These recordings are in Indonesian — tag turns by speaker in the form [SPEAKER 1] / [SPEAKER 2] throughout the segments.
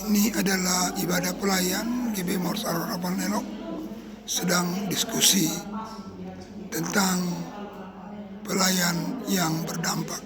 [SPEAKER 1] Ini adalah ibadah pelayan GB Mors Ar-Rahman Nenok sedang diskusi tentang pelayan yang berdampak.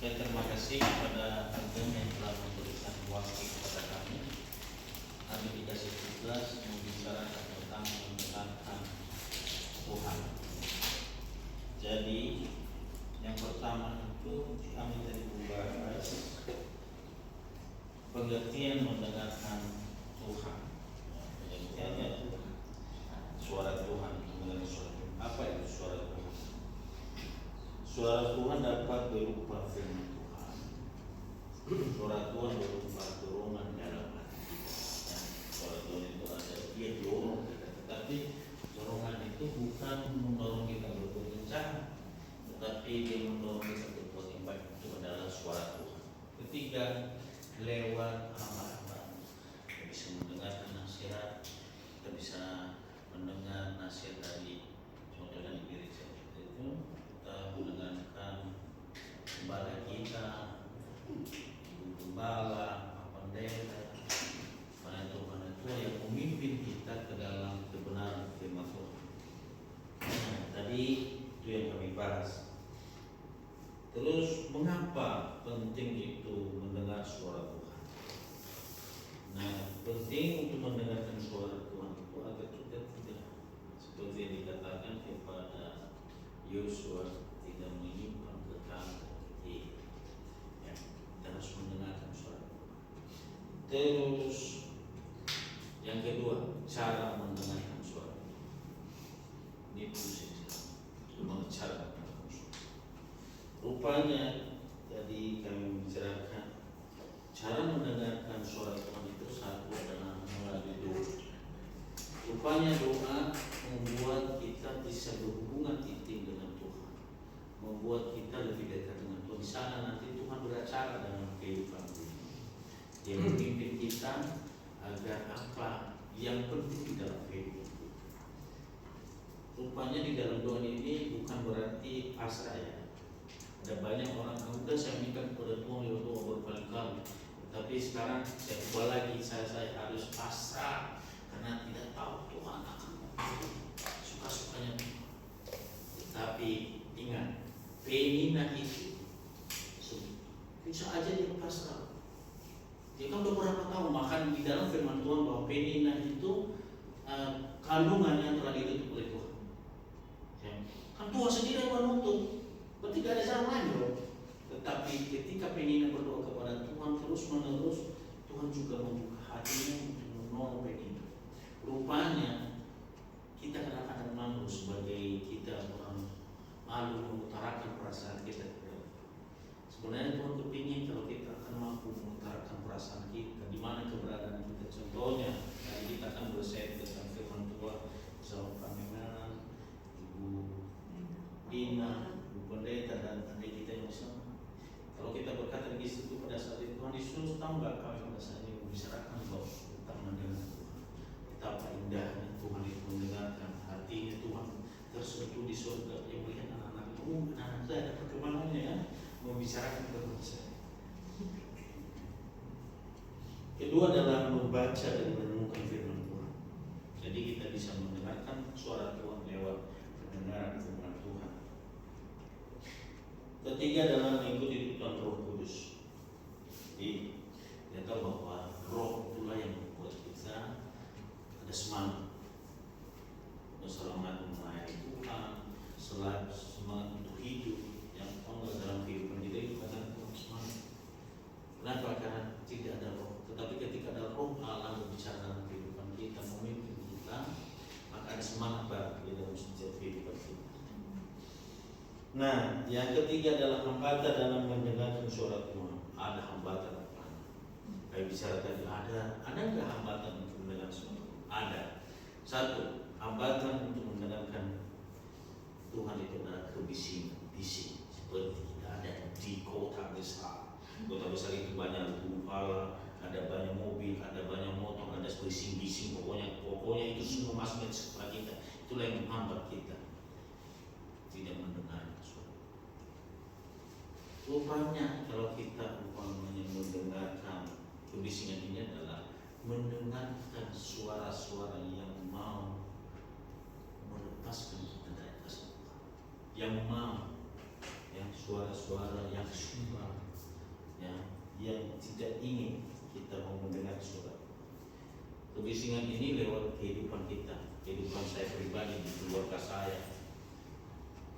[SPEAKER 2] Dan terima kasih kepada Ageng yang telah memberikan waktu kepada kami. Kami dikasih tugas membicarakan tentang mendengarkan Tuhan. Jadi yang pertama itu kami tadi membahas pengertian mendengarkan Tuhan. Pengertiannya suara Tuhan, mendengar suara Tuhan. Apa itu suara Tuhan? Suara Tuhan dapat berupa firman Tuhan. Suara Tuhan berupa dorongan dalam hati kita. Suara Tuhan itu ada, dia dorong kita. Tetapi dorongan itu bukan mendorong kita berbuat kencang, tetapi dia mendorong kita berbuat yang baik. Itu adalah suara Tuhan. Ketiga, lewat hamba-hamba. Kita bisa mendengarkan nasihat, kita bisa mendengar nasihat dari contohnya di gereja kita itu. Kita mendengarkan gembala kita, ibu gembala, pendeta, penentu yang memimpin kita ke dalam kebenaran firman Tuhan. Tadi itu yang kami bahas. Terus mengapa penting itu mendengar suara Tuhan? Nah, penting untuk mendengarkan suara Tuhan itu agar kita tidak seperti yang dikatakan kepada Yosua tidak menyimpan kekal hati. Ya, kita harus mendengarkan suara Tuhan. Terus yang kedua, cara mendengarkan suara Tuhan. Ini prinsip gimana cara mendengarkan suara. Rupanya tadi kami membicarakan cara mendengarkan suara Rupanya doa membuat kita bisa berhubungan intim dengan Tuhan, membuat kita lebih dekat dengan Tuhan. Di sana nanti Tuhan beracara dalam kehidupan kita. Dia memimpin kita agar apa yang penting di dalam kehidupan kita. Rupanya di dalam doa ini bukan berarti pasrah ya. Ada banyak orang yang udah saya minta kepada Tuhan lewat doa berkali-kali, tapi sekarang saya ubah lagi, saya harus pasrah karena tidak tahu Tuhan akan suka-sukanya Tuhan. Tapi ingat, penina itu bisa aja dia pasrah. Dia kan udah berapa tahun makan di dalam firman Tuhan bahwa penina itu kandungannya telah ditutup oleh Tuhan. Ya. Kan Tuhan sendiri yang menutup. Berarti tidak ada jalan lain dong. Tetapi ketika penina berdoa kepada Tuhan terus menerus, Tuhan juga membuka hatinya untuk menolong penina. Rupanya kita kadang-kadang malu sebagai kita orang malu mengutarakan perasaan kita. Sebenarnya Tuhan kepingin kalau kita akan mampu mengutarakan perasaan kita, di mana keberadaan kita. Contohnya, hari kita akan bershare tentang firman Tuhan bersama Pak Menan, Ibu Dina, pendeta dan adik kita yang bersama. Kalau kita berkata di situ pada saat itu, Tuhan Yesus tahu nggak kami pada saat ini membicarakan bahwa tentang mendengar Tuhan. Betapa indahnya Tuhan itu mendengarkan, hatinya Tuhan tersentuh di surga. Yang melihat anak-anak itu, anak saya ada perkembangannya ya, membicarakan kepada saya. Kedua adalah membaca dan merenungkan firman Tuhan. Jadi kita bisa mendengarkan suara Tuhan lewat pendengaran firman Tuhan. Ketiga adalah mengikuti tuntunan Roh Kudus. Jadi kita tahu bahwa Roh itulah yang membuat kita ada semangat, semangat melayani Tuhan, semangat untuk hidup yang Allah dalam kehidupan kita itu karena semangat. Kenapa? Karena tidak ada Roh. Tetapi ketika ada Roh Allah berbicara dalam kehidupan kita, memimpin kita, maka ada semangat baru di dalam setiap kehidupan kita. Nah, yang ketiga adalah hambatan dalam mendengarkan suara Tuhan. Ada hambatan apa? Kayak bicara tadi, ada nggak hambatan untuk mendengar suara Tuhan? Ada. Satu, hambatan untuk mendengarkan Tuhan itu adalah kebisingan, bising. Seperti kita ada di kota besar. Kota besar itu banyak tumpah, ada banyak mobil, ada banyak motor, ada bising-bising. Pokoknya itu semua masuk ke kepala kita. Itulah yang menghambat kita tidak mendengar suara. Rupanya kalau kita mendengarkan kebisingan ini adalah mendengarkan suara-suara yang mau melepaskan kita dari kasih Tuhan, yang mau, yang suara-suara yang sumpah, yang tidak ingin kita mau mendengar suara. Kebisingan ini lewat kehidupan kita, kehidupan saya pribadi, di keluarga saya.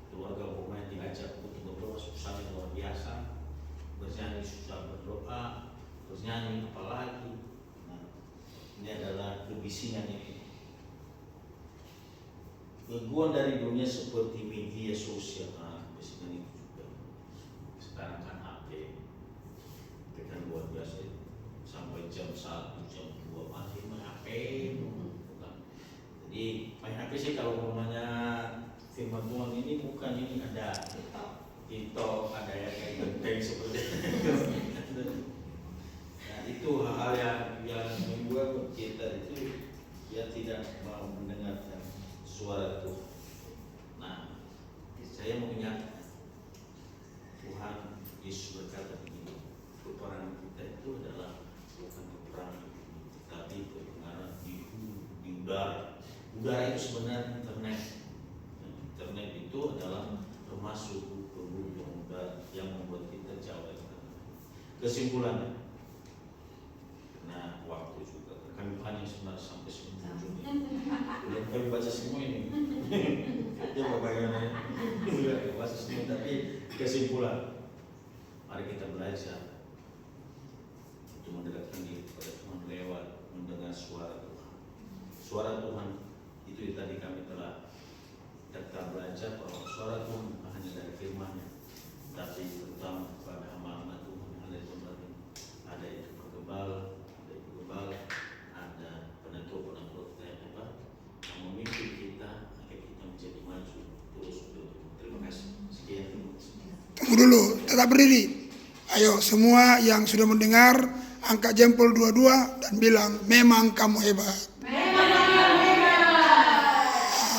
[SPEAKER 2] Keluarga rumah diajak untuk berdoa susahnya luar biasa, bernyanyi susah berdoa, terus nyanyi apalagi. Nah, ini adalah kebisingan ini. Gangguan dari dunia seperti media sosial, kebisingan itu juga. Sekarang kan HP, itu kan luar biasa sampai jam 1, jam 2 masih main HP. Jadi main HP sih kalau namanya firman Tuhan ini bukan ini ada TikTok, ada ya kayak genteng seperti itu. Nah, itu hal-hal yang membuat kita itu ya tidak mau mendengarkan suara Tuhan. Nah, saya mau ingatkan Tuhan Yesus berkata begini, peperangan kita itu adalah bukan peperangan tapi peperangan di udara. Udara itu sebenarnya internet. Internet itu adalah termasuk perburuan udara yang membuat kita jauh dari Tuhan. Kesimpulannya, nah waktu juga kami panjang sebenarnya sampai 9 Juni. Belum kami baca semua ini. Dia bagaimana? Belum baca semua, tapi kesimpulan, mari kita belajar untuk mendekatkan diri kepada Tuhan lewat mendengar suara Tuhan. Suara Tuhan itu tadi kami telah belajar bahwa suara Tuhan bukan hanya dari firman-Nya, tapi terutama kepada hamba-hamba Tuhan yang ada di tempat ini. Ada itu penggembala, ada penentu
[SPEAKER 1] tunggu dulu, tetap berdiri. Ayo semua yang sudah mendengar, angkat jempol dua-dua dan bilang, memang kamu hebat.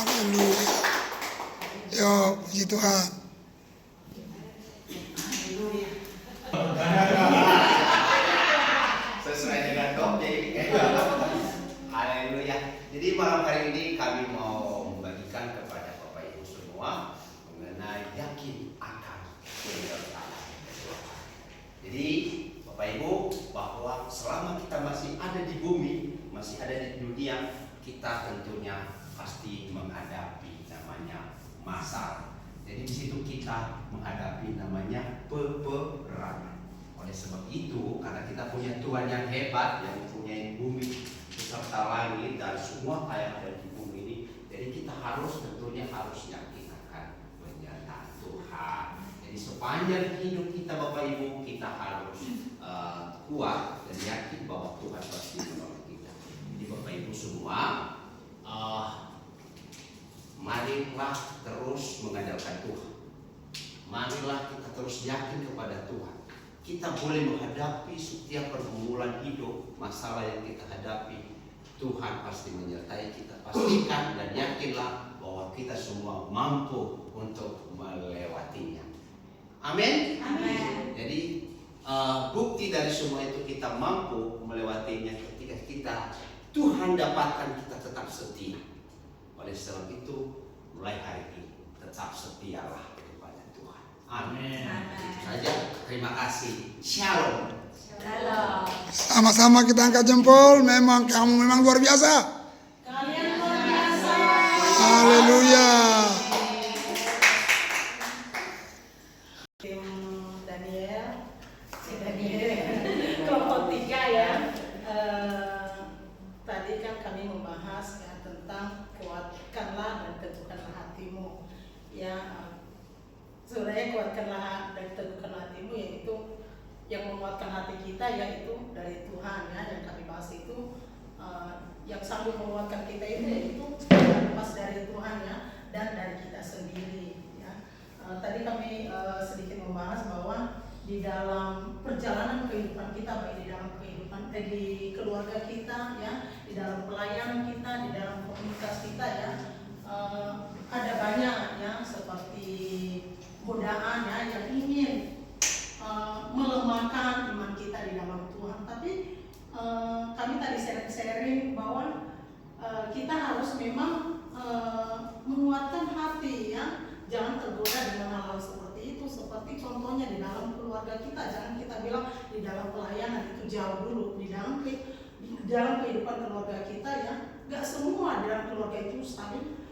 [SPEAKER 1] Haleluya. Yo, puji Tuhan.
[SPEAKER 3] Sesuai dengan topik. Haleluya. Jadi malam hari ini kami mau membagikan kepada Bapak Ibu semua mengenai yakin akan kebenaran. Jadi Bapak Ibu, bahwa selama kita masih ada di bumi, masih ada di dunia, kita tentunya pasti menghadapi namanya masalah. Jadi di situ kita menghadapi namanya peperangan. Oleh sebab itu, karena kita punya Tuhan yang hebat, yang mempunyai bumi beserta langit dan semua yang ada di bumi ini, jadi kita tentunya harus yakin akan penyertaan Tuhan. Jadi sepanjang hidup kita Bapak Ibu, kita harus kuat dan yakin bahwa Tuhan pasti menolong kita. Jadi Bapak Ibu semua, marilah terus mengandalkan Tuhan. Marilah kita terus yakin kepada Tuhan. Kita boleh menghadapi setiap pergumulan hidup, masalah yang kita hadapi. Tuhan pasti menyertai kita. Pastikan dan yakinlah bahwa kita semua mampu untuk melewatinya. Amin.
[SPEAKER 4] Amin.
[SPEAKER 3] Jadi bukti dari semua itu kita mampu melewatinya ketika kita Tuhan dapatkan kita tetap setia. Oleh sebab itu mulai hari ini tetap setialah kepada Tuhan. Amin. Itu saja. Terima kasih. Shalom.
[SPEAKER 4] Shalom.
[SPEAKER 1] Sama-sama kita angkat jempol, kamu memang luar biasa.
[SPEAKER 4] Kalian luar biasa.
[SPEAKER 1] Haleluya.
[SPEAKER 4] Tim Daniel, kelompok 3 ya. Tadi kan kami membahas ya tentang kuatkanlah dan teguhkanlah hatimu. Ya, sebenarnya kuatkanlah dan teguhkanlah hatimu yaitu yang menguatkan hati kita yaitu dari Tuhan ya. Yang kami bahas itu yang sanggup menguatkan kita itu yaitu lepas dari Tuhan ya dan dari kita sendiri ya. Tadi kami sedikit membahas bahwa di dalam perjalanan kehidupan kita, baik di dalam kehidupan di keluarga kita ya, di dalam pelayanan kita, di dalam komunitas kita ya, ada banyak ya seperti godaan ya yang ingin melemahkan iman kita di dalam Tuhan. Tapi kami tadi sharing bahwa kita harus memang menguatkan hati ya, jangan tergoda dengan hal-hal seperti itu. Seperti contohnya di dalam keluarga kita, jangan kita bilang di dalam pelayanan itu jauh dulu. Di dalam kehidupan keluarga kita ya, nggak semua dalam keluarga itu saling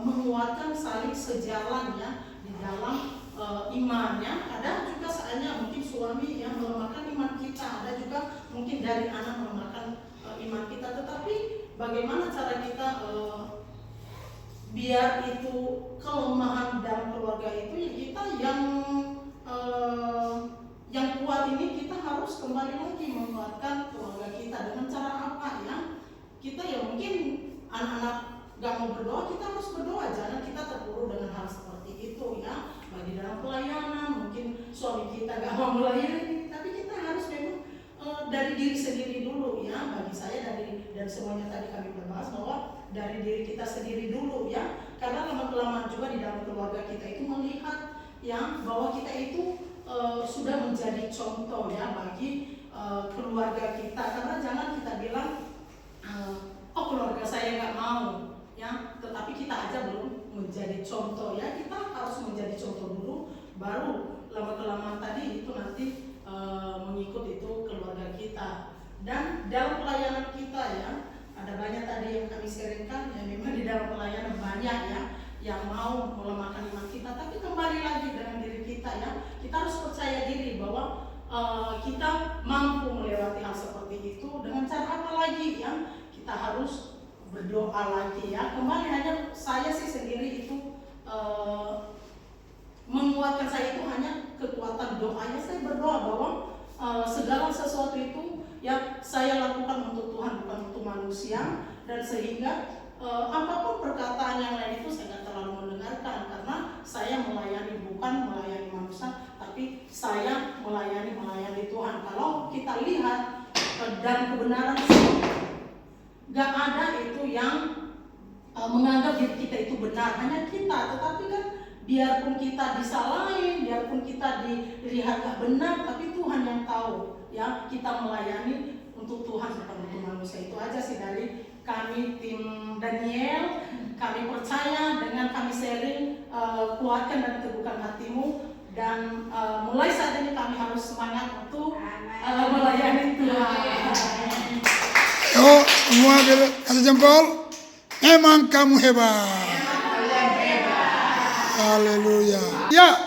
[SPEAKER 4] menguatkan, saling sejalan ya di dalam imannya. Ada juga saatnya mungkin suami yang melemahkan iman kita, ada juga mungkin dari anak melemahkan iman kita. Tetapi bagaimana cara kita biar itu kelemahan dalam keluarga itu ya kita yang kuat ini kita harus kembali lagi menguatkan keluarga kita dengan cara apa ya? Kita ya mungkin anak-anak gak mau berdoa, kita harus berdoa, jangan kita terpuruk dengan hal seperti itu ya. Bagi dalam pelayanan mungkin suami kita gak mau melayani, tapi kita harus memang dari diri sendiri dulu ya. Bagi saya dan semuanya tadi kami berbahas bahwa dari diri kita sendiri dulu ya, karena lama-kelamaan juga di dalam keluarga kita itu melihat ya bahwa kita itu sudah menjadi contoh ya bagi keluarga kita. Karena jangan kita bilang oh keluarga saya nggak mau ya, tetapi kita aja belum menjadi contoh ya. Kita harus menjadi contoh dulu, baru lama-kelamaan tadi itu nanti mengikut itu keluarga kita. Dan dalam pelayanan kita ya, ada banyak tadi yang kami sharingkan ya, memang di dalam pelayanan banyak ya yang mau melemahkan iman kita. Tapi kembali lagi dengan diri kita ya, kita harus percaya diri bahwa kita mampu melewati hal seperti itu. Dengan cara apa lagi ya? Kita harus berdoa lagi ya. Kembali hanya saya sih sendiri itu menguatkan saya itu hanya kekuatan doanya. Saya berdoa bahwa segala sesuatu itu yang saya lakukan untuk Tuhan, bukan untuk manusia, dan sehingga apapun perkataan yang lain itu saya nggak terlalu mendengarkan, karena saya melayani bukan melayani manusia, tapi saya melayani Tuhan. Kalau kita lihat dan kebenaran sih, nggak ada itu yang menganggap diri kita itu benar, hanya kita. Tetapi kan biarpun kita disalahin, biarpun kita dilihat nggak benar, tapi Tuhan yang tahu ya kita melayani untuk Tuhan bukan untuk manusia. Itu aja sih dari kami tim Daniel. Kami percaya dengan kami sharing, kuatkan dan teguhkan hatimu, dan mulai saat ini kami harus semangat untuk melayani Tuhan.
[SPEAKER 1] Yuk, semua kasih jempol. Memang kamu hebat. Haleluya. Ya.